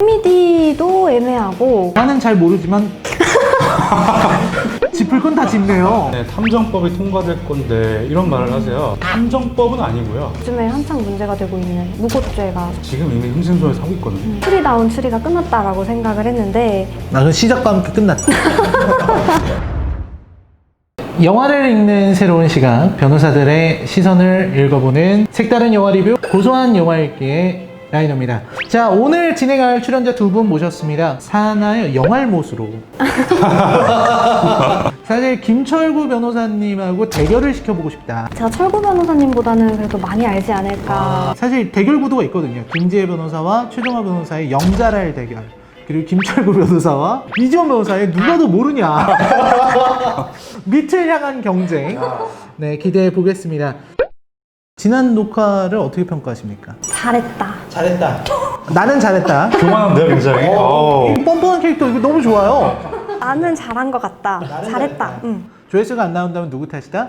코미디도 애매하고 나는 잘 모르지만 짚을 건 다 짚네요. 네, 탐정법이 통과될 건데 이런 말을 하세요. 탐정법은 아니고요. 요즘에 한창 문제가 되고 있는 무고죄가 지금 이미 흥신소에서 하고 있거든요. 추리다운 추리가 끝났다라고 생각을 했는데 나는 시작과 함께 끝났다. 영화를 읽는 새로운 시각, 변호사들의 시선을 읽어보는 색다른 영화 리뷰, 고소한 영화 읽기의 라이너입니다. 자, 오늘 진행할 출연자 두 분 모셨습니다. 사나의 영알못으로. 사실 김철구 변호사님하고 대결을 시켜보고 싶다. 제가 철구 변호사님보다는 그래도 많이 알지 않을까. 사실 대결 구도가 있거든요. 김지혜 변호사와 최종화 변호사의 영자랄 대결. 그리고 김철구 변호사와 이지원 변호사의 누가 더 모르냐. 밑을 향한 경쟁. 네, 기대해 보겠습니다. 지난 녹화를 어떻게 평가하십니까? 잘했다. 잘했다. 나는 잘했다. 교만한데요, 굉장히. 이 뻔뻔한 캐릭터 이거 너무 좋아요. 나는 잘한 것 같다. 잘했다. 응. 조회수가 안 나온다면 누구 탓이다?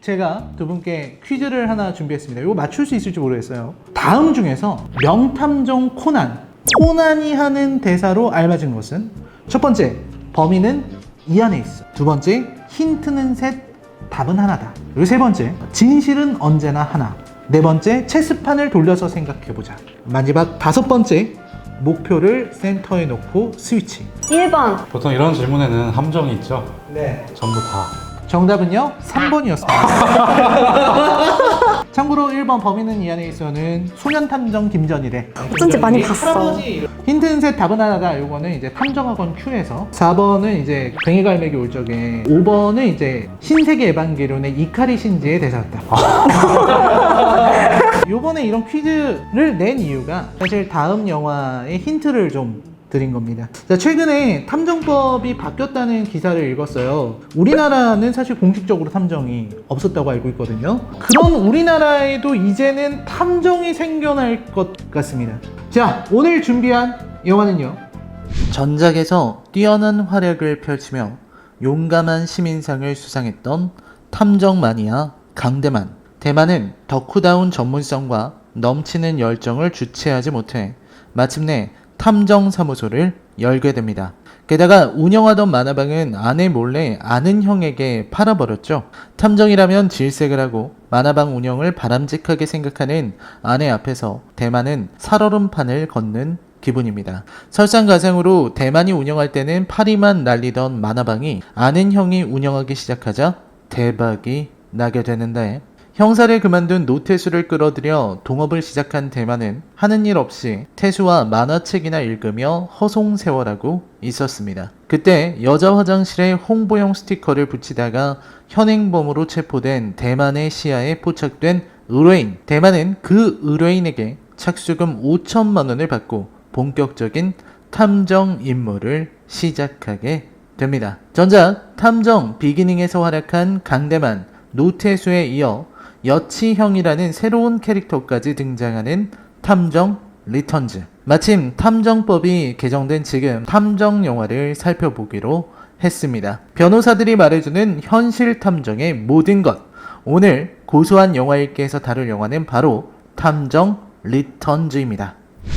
제가 두 분께 퀴즈를 하나 준비했습니다. 이거 맞출 수 있을지 모르겠어요. 다음 중에서 명탐정 코난이 하는 대사로 알맞은 것은? 첫 번째, 범인은 이 안에 있어. 두 번째, 힌트는 셋, 답은 하나다. 그리고 세 번째, 진실은 언제나 하나. 네 번째, 체스판을 돌려서 생각해보자. 마지막 다섯 번째, 목표를 센터에 놓고 스위치. 1번. 보통 이런 질문에는 함정이 있죠. 네. 전부 다. 정답은요, 3번이었습니다. 참고로 1번 범인은 이 안에 있어는 소년탐정 김전일의 어쩐지 많이 봤어. 힌트는 셋 답은 하나다. 요거는 이제 탐정학원 Q에서 4번은 이제 괭이갈매기 올 적에 5번은 이제 신세계 에반게리온의 이카리 신지의 대사였다. 요번에 이런 퀴즈를 낸 이유가 사실 다음 영화의 힌트를 좀 드린 겁니다. 자, 최근에 탐정법이 바뀌었다는 기사를 읽었어요. 우리나라는 사실 공식적으로 탐정이 없었다고 알고 있거든요. 그런 우리나라에도 이제는 탐정이 생겨날 것 같습니다. 자, 오늘 준비한 영화는요, 전작에서 뛰어난 활약을 펼치며 용감한 시민상을 수상했던 탐정 마니아 강대만. 대만은 덕후다운 전문성과 넘치는 열정을 주체하지 못해 마침내 탐정사무소를 열게 됩니다. 게다가 운영하던 만화방은 아내 몰래 아는 형에게 팔아버렸죠. 탐정이라면 질색을 하고 만화방 운영을 바람직하게 생각하는 아내 앞에서 대만은 살얼음판을 걷는 기분입니다. 설상가상으로 대만이 운영할 때는 파리만 날리던 만화방이 아는 형이 운영하기 시작하자 대박이 나게 되는데, 형사를 그만둔 노태수를 끌어들여 동업을 시작한 대만은 하는 일 없이 태수와 만화책이나 읽으며 허송세월하고 있었습니다. 그때 여자 화장실에 홍보용 스티커를 붙이다가 현행범으로 체포된 대만의 시야에 포착된 의뢰인. 대만은 그 의뢰인에게 착수금 5천만 원을 받고 본격적인 탐정 임무를 시작하게 됩니다. 전작 탐정 비기닝에서 활약한 강대만, 노태수에 이어 여치형이라는 새로운 캐릭터까지 등장하는 탐정 리턴즈. 마침 탐정법이 개정된 지금 탐정 영화를 살펴보기로 했습니다. 변호사들이 말해주는 현실 탐정의 모든 것. 오늘 고소한 영화 읽기에서 다룰 영화는 바로 탐정 리턴즈입니다.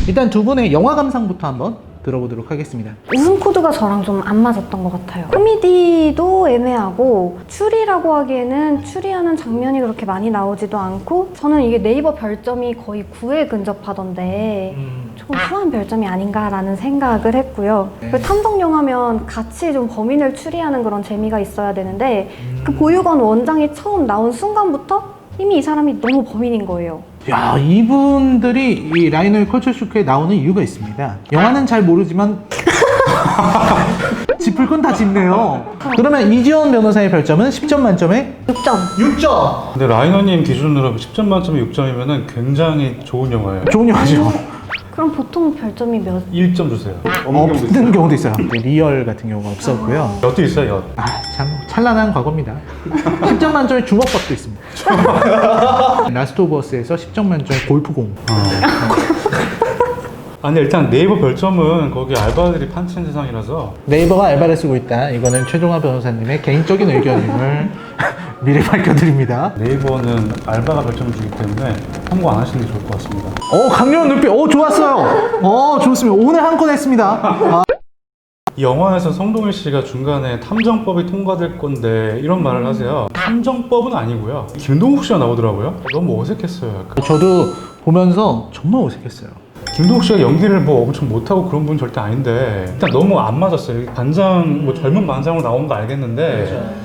일단 두 분의 영화 감상부터 한번 들어보도록 하겠습니다. 웃음 코드가 저랑 좀 안 맞았던 것 같아요. 코미디도 애매하고 추리라고 하기에는 추리하는 장면이 그렇게 많이 나오지도 않고, 저는 이게 네이버 별점이 거의 9에 근접하던데 조금 후한 별점이 아닌가라는 생각을 했고요. 그리고 탐정 영화면 같이 좀 범인을 추리하는 그런 재미가 있어야 되는데 그 보육원 원장이 처음 나온 순간부터 이미 이 사람이 너무 범인인 거예요. 야, 이분들이 이 라이너의 컬처쇼크에 나오는 이유가 있습니다. 영화는 잘 모르지만 짚을 건 다 짚네요. 그러면 이지원 변호사의 별점은 10점 만점에 6점. 6점! 근데 라이너님 기준으로 10점 만점에 6점이면 굉장히 좋은 영화예요. 좋은 영화죠. 그럼 보통 별점이 몇? 1점 주세요. 없는 경우도 있어요. 리얼 같은 경우가 없었고요. 엿도 있어요, 엿. 아, 참 찬란한 과거입니다. 10점 만점에 주먹밥도 있습니다. 라스트 오브 어스에서 10점 만점에 골프공. 아니, 일단 네이버 별점은 거기 알바들이 판치는 세상이라서 네이버가 알바를 쓰고 있다. 이거는 최종화 변호사님의 개인적인 의견임을 미리 밝혀드립니다. 네이버는 알바가 별점을 주기 때문에 참고 안 하시는 게 좋을 것 같습니다. 강렬한 눈빛. 좋았어요. 좋습니다. 오늘 한 건 했습니다. 이 영화에서 성동일 씨가 중간에 탐정법이 통과될 건데 이런 말을 하세요. 탐정법은 아니고요. 김동욱 씨가 나오더라고요. 너무 어색했어요. 저도 보면서 정말 어색했어요. 김동욱 씨가 연기를 뭐 엄청 못하고 그런 분 절대 아닌데 일단 너무 안 맞았어요. 반장, 뭐 젊은 반장으로 나온 거 알겠는데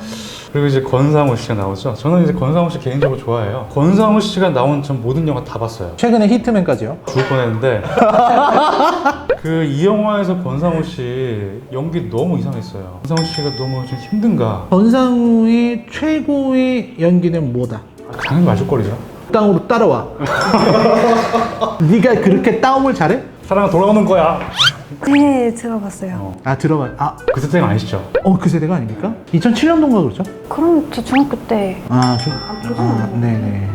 그리고 이제 권상우 씨가 나오죠. 저는 이제 권상우 씨 개인적으로 좋아해요. 권상우 씨가 나온 전 모든 영화 다 봤어요. 최근에 히트맨까지요. 죽을 뻔했는데 이 영화에서 권상우 씨 연기 너무 이상했어요. 권상우 씨가 너무 좀 힘든가? 권상우의 최고의 연기는 뭐다? 당연히 말죽거리죠. 땅으로 따라와. 네가 그렇게 따옴을 잘해? 사랑은 돌아오는 거야. 네, 들어봤어요. 들어봐. 그 세대가 아니시죠? 그 세대가 아닙니까? 2007년도인가 그렇죠? 그럼 저 중학교 때 네네.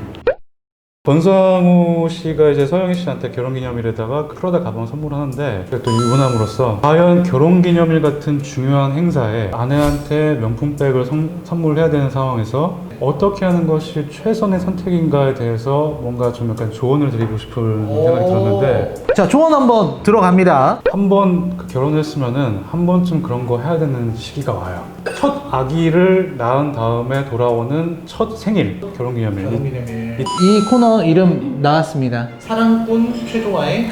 권상우 씨가 이제 서영희 씨한테 결혼기념일에다가 프라다 가방 선물하는데 또 유부남으로서 과연 결혼기념일 같은 중요한 행사에 아내한테 명품백을 선물해야 되는 상황에서 어떻게 하는 것이 최선의 선택인가에 대해서 뭔가 좀 약간 조언을 드리고 싶은 생각이 들었는데 자, 조언 한번 들어갑니다. 한 번 결혼을 했으면은 한 번쯤 그런 거 해야 되는 시기가 와요. 첫 아기를 낳은 다음에 돌아오는 첫 생일 결혼기념일. 이 코너 이름 나왔습니다. 사랑꾼 최종화의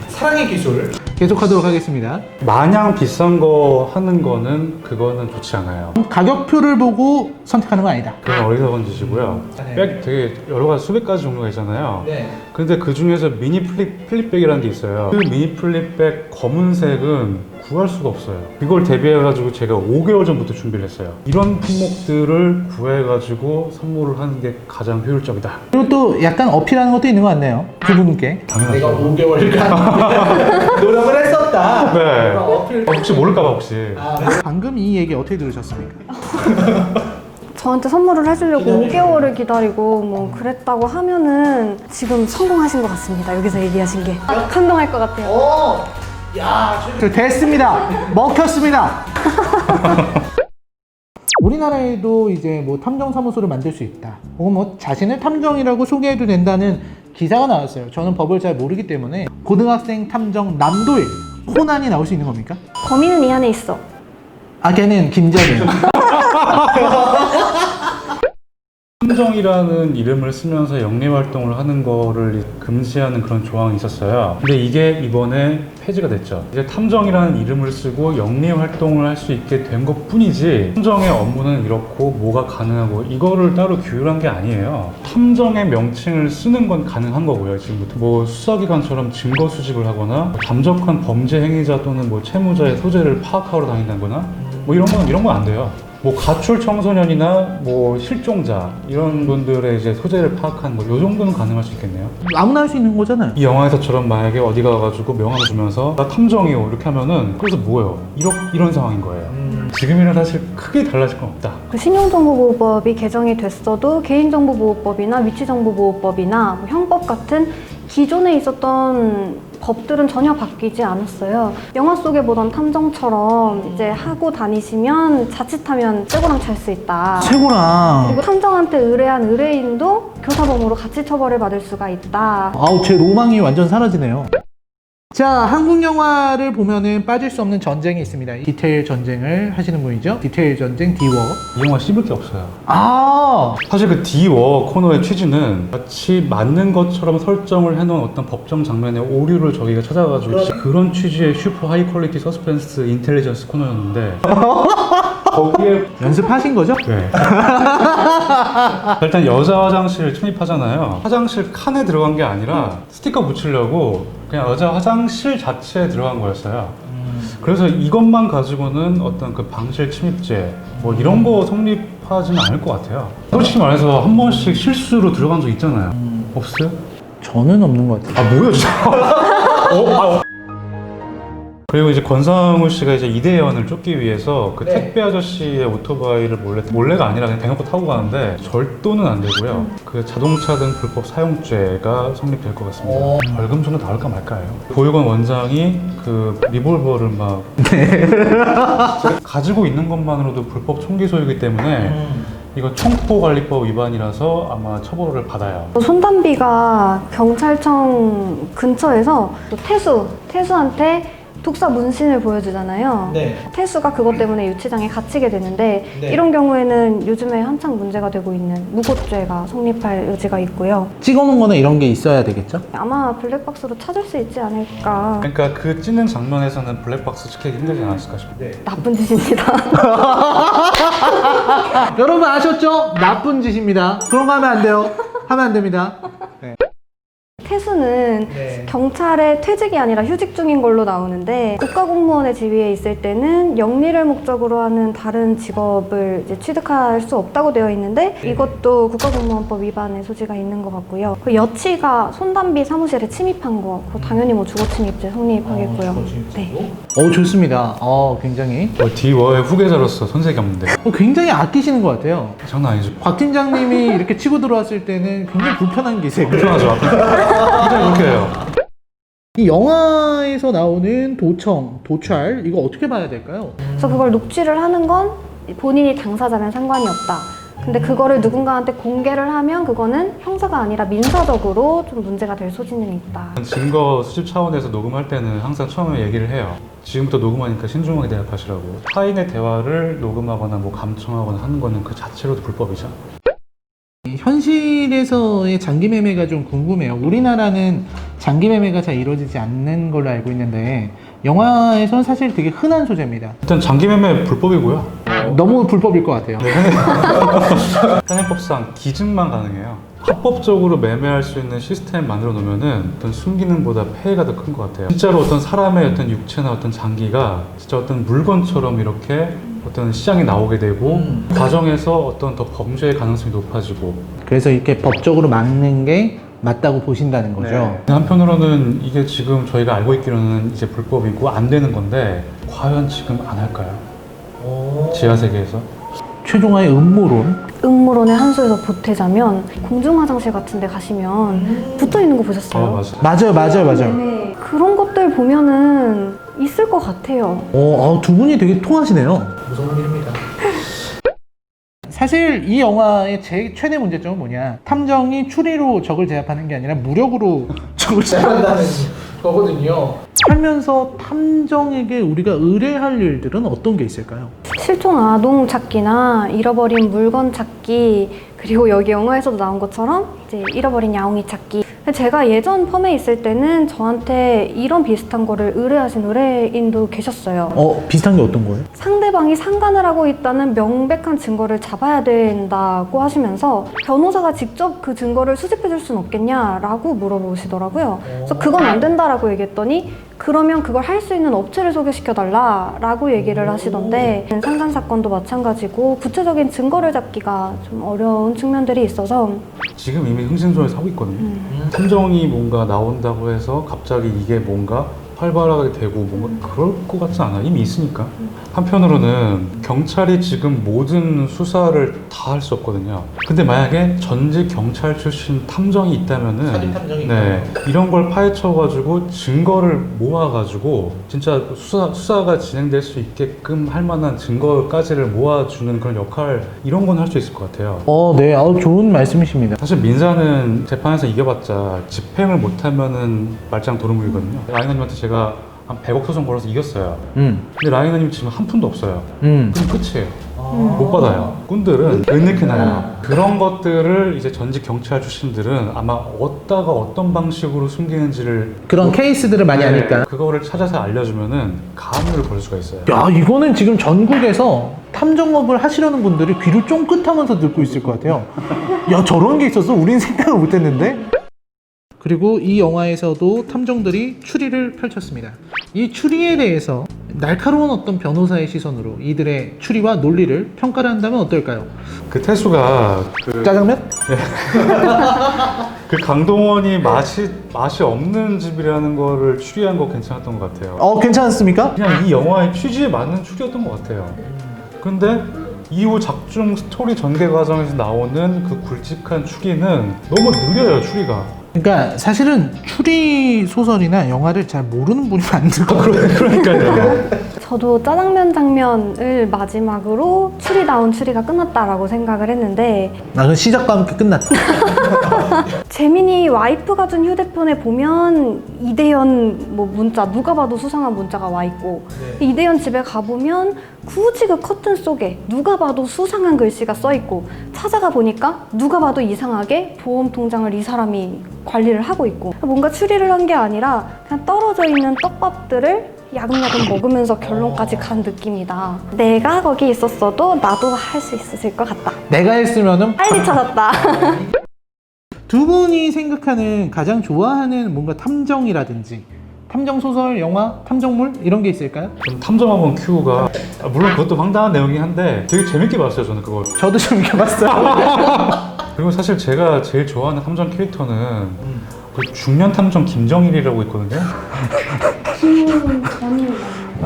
사랑의 기술. 계속하도록 하겠습니다. 마냥 비싼 거 하는 거는 그거는 좋지 않아요. 가격표를 보고 선택하는 건 아니다. 그건 어리석은 짓이고요. 네. 백 되게 여러 가지 수백 가지 종류가 있잖아요. 네. 근데 그 중에서 미니 플립백이라는 게 있어요. 그 미니 플립백 검은색은 구할 수가 없어요. 이걸 대비해가지고 제가 5개월 전부터 준비를 했어요. 이런 품목들을 구해가지고 선물을 하는 게 가장 효율적이다. 그리고 또 약간 어필하는 것도 있는 것 같네요. 두 분께. 당연하죠. 5개월간 노력을 했었다. 네. 혹시 모를까봐 혹시. 방금 이 얘기 어떻게 들으셨습니까? 저한테 선물을 해주려고 5개월을 기다리고 뭐 그랬다고 하면은 지금 성공하신 것 같습니다. 여기서 얘기하신 게 감동할 것 같아요. 됐습니다. 먹혔습니다. 우리나라에도 이제 뭐 탐정사무소를 만들 수 있다. 혹은 뭐 자신을 탐정이라고 소개해도 된다는 기사가 나왔어요. 저는 법을 잘 모르기 때문에 고등학생 탐정 남도일 코난이 나올 수 있는 겁니까? 범인은 이 안에 있어. 걔는 김정일. 탐정이라는 이름을 쓰면서 영리 활동을 하는 거를 금지하는 그런 조항이 있었어요. 근데 이게 이번에 폐지가 됐죠. 이제 탐정이라는 이름을 쓰고 영리 활동을 할 수 있게 된 것 뿐이지 탐정의 업무는 이렇고 뭐가 가능하고 이거를 따로 규율한 게 아니에요. 탐정의 명칭을 쓰는 건 가능한 거고요. 지금부터 뭐 수사기관처럼 증거 수집을 하거나 잠적한 범죄 행위자 또는 뭐 채무자의 소재를 파악하러 다닌다거나 뭐 이런 건 안 돼요. 뭐 가출 청소년이나 뭐 실종자 이런 분들의 이제 소재를 파악하는 거, 요 정도는 가능할 수 있겠네요. 아무나 할 수 있는 거잖아요. 이 영화에서처럼 만약에 어디 가가지고 명함을 주면서 나 탐정이요 이렇게 하면은 그래서 뭐예요? 이런 상황인 거예요. 지금이랑 사실 크게 달라질 건 없다. 그 신용정보보호법이 개정이 됐어도 개인정보보호법이나 위치정보보호법이나 뭐 형법 같은 기존에 있었던 법들은 전혀 바뀌지 않았어요. 영화 속에 보던 탐정처럼 이제 하고 다니시면 자칫하면 쇠고랑 찰 수 있다. 최고랑. 그리고 탐정한테 의뢰한 의뢰인도 교사범으로 같이 처벌을 받을 수가 있다. 제 로망이 완전 사라지네요. 자, 한국 영화를 보면은 빠질 수 없는 전쟁이 있습니다. 디테일 전쟁을 하시는 분이죠. 디테일 전쟁 디워. 이 영화 씹을 게 없어요. 사실 그 디워 코너의 취지는 마치 맞는 것처럼 설정을 해놓은 어떤 법정 장면의 오류를 저희가 찾아가지고 그런 취지의 슈퍼 하이 퀄리티 서스펜스 인텔리전스 코너였는데 거기에 연습하신 거죠? 네. 일단 여자 화장실 침입하잖아요. 화장실 칸에 들어간 게 아니라 스티커 붙이려고 그냥 여자 화장실 자체에 들어간 거였어요. 그래서 이것만 가지고는 어떤 그 방실 침입죄 뭐 이런 거 성립하지는 않을 것 같아요. 솔직히 말해서 한 번씩 실수로 들어간 적 있잖아요. 없어요? 저는 없는 것 같아요. 뭐야 진짜? 그리고 이제 권상우 씨가 이제 이대현을 쫓기 위해서 그 택배 아저씨의 오토바이를 몰래가 아니라 그냥 대놓고 타고 가는데 절도는 안 되고요. 그 자동차 등 불법 사용죄가 성립될 것 같습니다. 벌금 정도 나올까 말까요? 보육원 원장이 그 리볼버를 막 가지고 있는 것만으로도 불법 총기 소유이기 때문에 이거 총포관리법 위반이라서 아마 처벌을 받아요. 손담비가 경찰청 근처에서 또 태수한테 독사 문신을 보여주잖아요. 네. 태수가 그것 때문에 유치장에 갇히게 되는데 네. 이런 경우에는 요즘에 한창 문제가 되고 있는 무고죄가 성립할 여지가 있고요. 찍어놓은 거는 이런 게 있어야 되겠죠? 아마 블랙박스로 찾을 수 있지 않을까. 그러니까 그 찍는 장면에서는 블랙박스 찍히기 힘들지 않았을까 싶어요. 네. 나쁜 짓입니다. 여러분 아셨죠? 나쁜 짓입니다. 그런 거 하면 안 돼요. 하면 안 됩니다. 네. 태수는 네. 경찰의 퇴직이 아니라 휴직 중인 걸로 나오는데 국가공무원의 지위에 있을 때는 영리를 목적으로 하는 다른 직업을 이제 취득할 수 없다고 되어 있는데 이것도 국가공무원법 위반의 소지가 있는 것 같고요. 그 여치가 손담비 사무실에 침입한 거 그거 당연히 뭐 주거침입죄 성립하겠고요. 네. 좋습니다. 굉장히 디워의 후계자로서 손색이 없는데 굉장히 아끼시는 것 같아요. 장난 아니죠. 곽 팀장님이 이렇게 치고 들어왔을 때는 굉장히 불편한 기색. 불편하죠. 굉장히 불쾌해요. 이 영화에서 나오는 도찰 이거 어떻게 봐야 될까요? 그래서 그걸 녹취를 하는 건 본인이 당사자면 상관이 없다. 근데 그거를 누군가한테 공개를 하면 그거는 형사가 아니라 민사적으로 좀 문제가 될 소지는 있다. 증거 수집 차원에서 녹음할 때는 항상 처음에 얘기를 해요. 지금부터 녹음하니까 신중하게 대답하시라고. 타인의 대화를 녹음하거나 뭐 감청하거나 하는 거는 그 자체로도 불법이죠. 현실에서의 장기 매매가 좀 궁금해요. 우리나라는 장기 매매가 잘 이루어지지 않는 걸로 알고 있는데 영화에서는 사실 되게 흔한 소재입니다. 일단 장기 매매 불법이고요. 너무 불법일 것 같아요. 현행법상 기증만 가능해요. 합법적으로 매매할 수 있는 시스템 만들어 놓으면은 어떤 숨기는보다 폐해가 더 큰 것 같아요. 진짜로 어떤 사람의 어떤 육체나 어떤 장기가 진짜 어떤 물건처럼 이렇게 어떤 시장에 나오게 되고 과정에서 어떤 더 범죄의 가능성이 높아지고. 그래서 이렇게 법적으로 막는 게 맞다고 보신다는 거죠. 네. 한편으로는 이게 지금 저희가 알고 있기로는 이제 불법이고 안 되는 건데 과연 지금 안 할까요? 지하 세계에서? 최종화의 음모론의 한 수에서 보태자면 공중화장실 같은 데 가시면 붙어 있는 거 보셨어요? 맞아요. 맞아요. 네. 그런 것들 보면은 있을 것 같아요. 두 분이 되게 통하시네요. 무서운 일입니다. 사실 이 영화의 제 최대 문제점은 뭐냐, 탐정이 추리로 적을 제압하는 게 아니라 무력으로 적을 제압한다는 거거든요. 살면서 탐정에게 우리가 의뢰할 일들은 어떤 게 있을까요? 실종 아동 찾기나 잃어버린 물건 찾기, 그리고 여기 영화에서도 나온 것처럼 이제 잃어버린 야옹이 찾기. 제가 예전 펌에 있을 때는 저한테 이런 비슷한 거를 의뢰하신 의뢰인도 계셨어요. 비슷한 게 어떤 거예요? 상대방이 상관을 하고 있다는 명백한 증거를 잡아야 된다고 하시면서 변호사가 직접 그 증거를 수집해 줄 수는 없겠냐라고 물어보시더라고요. 그래서 그건 안 된다라고 얘기했더니 그러면 그걸 할 수 있는 업체를 소개시켜 달라라고 얘기를 하시던데, 상간 사건도 마찬가지고 구체적인 증거를 잡기가 좀 어려운 측면들이 있어서 지금 이미 흥신소에서 하고 있거든요. 탐정이 뭔가 나온다고 해서 갑자기 이게 뭔가 활발하게 되고 뭔가 그럴 것 같지 않아요. 이미 있으니까. 한편으로는 경찰이 지금 모든 수사를 다 할 수 없거든요. 근데 만약에 전직 경찰 출신 탐정이 있다면은 사진 탐정이 이런 걸 파헤쳐가지고 증거를 모아가지고 진짜 수사가 진행될 수 있게끔 할 만한 증거까지를 모아주는 그런 역할, 이런 건 할 수 있을 것 같아요. 네, 좋은 말씀이십니다. 사실 민사는 재판에서 이겨봤자 집행을 못하면은 말짱 도루묵이거든요. 라이너님한테 제가 한 100억 소송 걸어서 이겼어요. 근데 라이너님 지금 한 푼도 없어요. 그럼 끝이에요. 못 받아요. 꾼들은 은닉해 놔요. 그런 것들을 이제 전직 경찰 출신들은 아마 어디다가 어떤 방식으로 숨기는지를 그런 케이스들을 많이 아니까. 그거를 찾아서 알려주면은 가압류를 걸을 수가 있어요. 야, 이거는 지금 전국에서 탐정업을 하시려는 분들이 귀를 쫑긋하면서 듣고 있을 것 같아요. 야, 저런 게 있었어? 우린 생각을 못했는데? 그리고 이 영화에서도 탐정들이 추리를 펼쳤습니다. 이 추리에 대해서 날카로운 어떤 변호사의 시선으로 이들의 추리와 논리를 평가를 한다면 어떨까요? 그 태수가 짜장면? 그 강동원이 맛이 없는 집이라는 거를 추리한 거 괜찮았던 것 같아요. 괜찮습니까? 그냥 이 영화의 취지에 맞는 추리였던 것 같아요. 근데 이후 작중 스토리 전개 과정에서 나오는 그 굵직한 추리는 너무 느려요, 추리가. 그러니까 사실은 추리 소설이나 영화를 잘 모르는 분이 만들고 그러니까요. 저도 짜장면 장면을 마지막으로 추리다운 추리가 끝났다라고 생각을 했는데 나는 시작과 함께 끝났다. 재민이 와이프가 준 휴대폰에 보면 이대현 뭐 문자 누가 봐도 수상한 문자가 와 있고 이대현 집에 가보면 굳이 그 커튼 속에 누가 봐도 수상한 글씨가 써 있고 찾아가 보니까 누가 봐도 이상하게 보험 통장을 이 사람이 관리를 하고 있고 뭔가 추리를 한 게 아니라 그냥 떨어져 있는 떡밥들을 야금야금 먹으면서 결론까지 간 느낌이다. 내가 거기 있었어도 나도 할 수 있었을 것 같다. 내가 했으면은 빨리 찾았다. 두 분이 생각하는 가장 좋아하는 뭔가 탐정이라든지 탐정 소설, 영화, 탐정물 이런 게 있을까요? 좀 탐정학원 큐가 물론 그것도 황당한 내용이긴 한데 되게 재밌게 봤어요 저는 그걸. 저도 좀 읽어봤어요. 그리고 사실 제가 제일 좋아하는 탐정 캐릭터는 그 중년 탐정 김정일이라고 있거든요.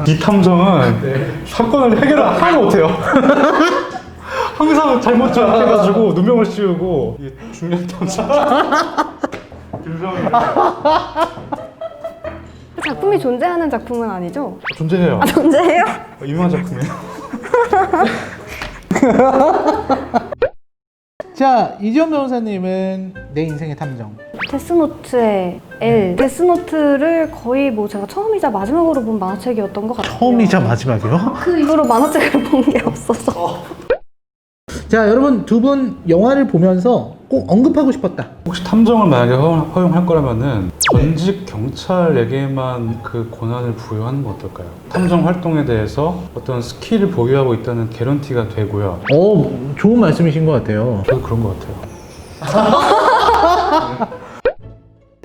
이 탐정은 사건을 해결을 하나도 못해요. 항상 잘못 해가지고 누명을 씌우고 이 중년 탐정 김정일 작품이 존재하는 작품은 아니죠? 존재해요. 존재해요? 유명한 작품이에요. 자, 이지원 변호사님은 내 인생의 탐정. 데스노트의 L. 데스노트를 거의 뭐 제가 처음이자 마지막으로 본 만화책이었던 것 같아요. 처음이자 마지막이요? 그 이후로 만화책을 본 게 없어서. 자, 여러분 두 분 영화를 보면서 꼭 언급하고 싶었다. 혹시 탐정을 만약에 허용할 거라면은 전직 경찰에게만 그 권한을 부여하는 건 어떨까요? 탐정 활동에 대해서 어떤 스킬을 보유하고 있다는 개런티가 되고요. 좋은 말씀이신 것 같아요. 저도 그런 것 같아요.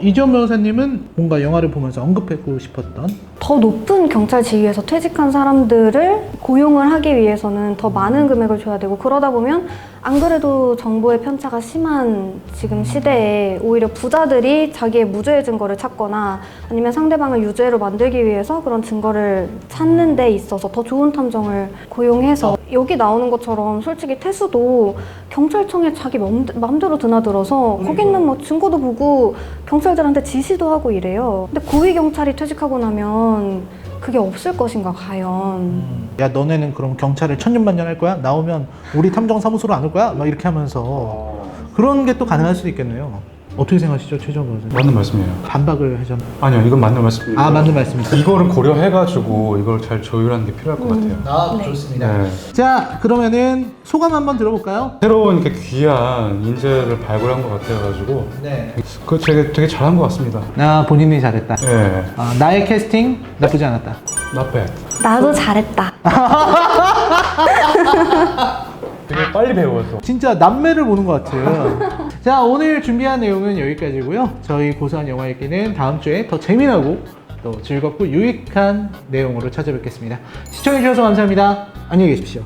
이지원 변호사님은 뭔가 영화를 보면서 언급하고 싶었던 더 높은 경찰 지위에서 퇴직한 사람들을 고용을 하기 위해서는 더 많은 금액을 줘야 되고 그러다 보면 안 그래도 정보의 편차가 심한 지금 시대에 오히려 부자들이 자기의 무죄의 증거를 찾거나 아니면 상대방을 유죄로 만들기 위해서 그런 증거를 찾는 데 있어서 더 좋은 탐정을 고용해서 여기 나오는 것처럼 솔직히 태수도 경찰청에 자기 마음대로 드나들어서 거기 있는 뭐 증거도 보고 경찰들한테 지시도 하고 이래요. 근데 고위 경찰이 퇴직하고 나면 그게 없을 것인가 과연. 야, 너네는 그럼 경찰을 천년만년 할 거야? 나오면 우리 탐정 사무소로 안 올 거야? 막 이렇게 하면서 그런 게 또 가능할 수도 있겠네요. 어떻게 생각하시죠, 최정 변호사님? 맞는 말씀이에요. 반박을 하셨나요? 아니요, 이건 맞는 말씀입니다. 맞는 말씀이죠. 이거를 고려해가지고 이걸 잘 조율하는 게 필요할 것 같아요. 네. 좋습니다. 네. 자, 그러면은 소감 한번 들어볼까요? 새로운 이렇게 귀한 인재를 발굴한 것 같아가지고 네. 그거 되게 잘한 것 같습니다. 본인이 잘했다. 네, 나의 캐스팅 나쁘지 않았다. not bad. 나도 잘했다. 되게 빨리 배웠어. 진짜 남매를 보는 것 같아요. 자, 오늘 준비한 내용은 여기까지고요. 저희 고소한 영화 읽기는 다음 주에 더 재미나고 또 즐겁고 유익한 내용으로 찾아뵙겠습니다. 시청해주셔서 감사합니다. 안녕히 계십시오.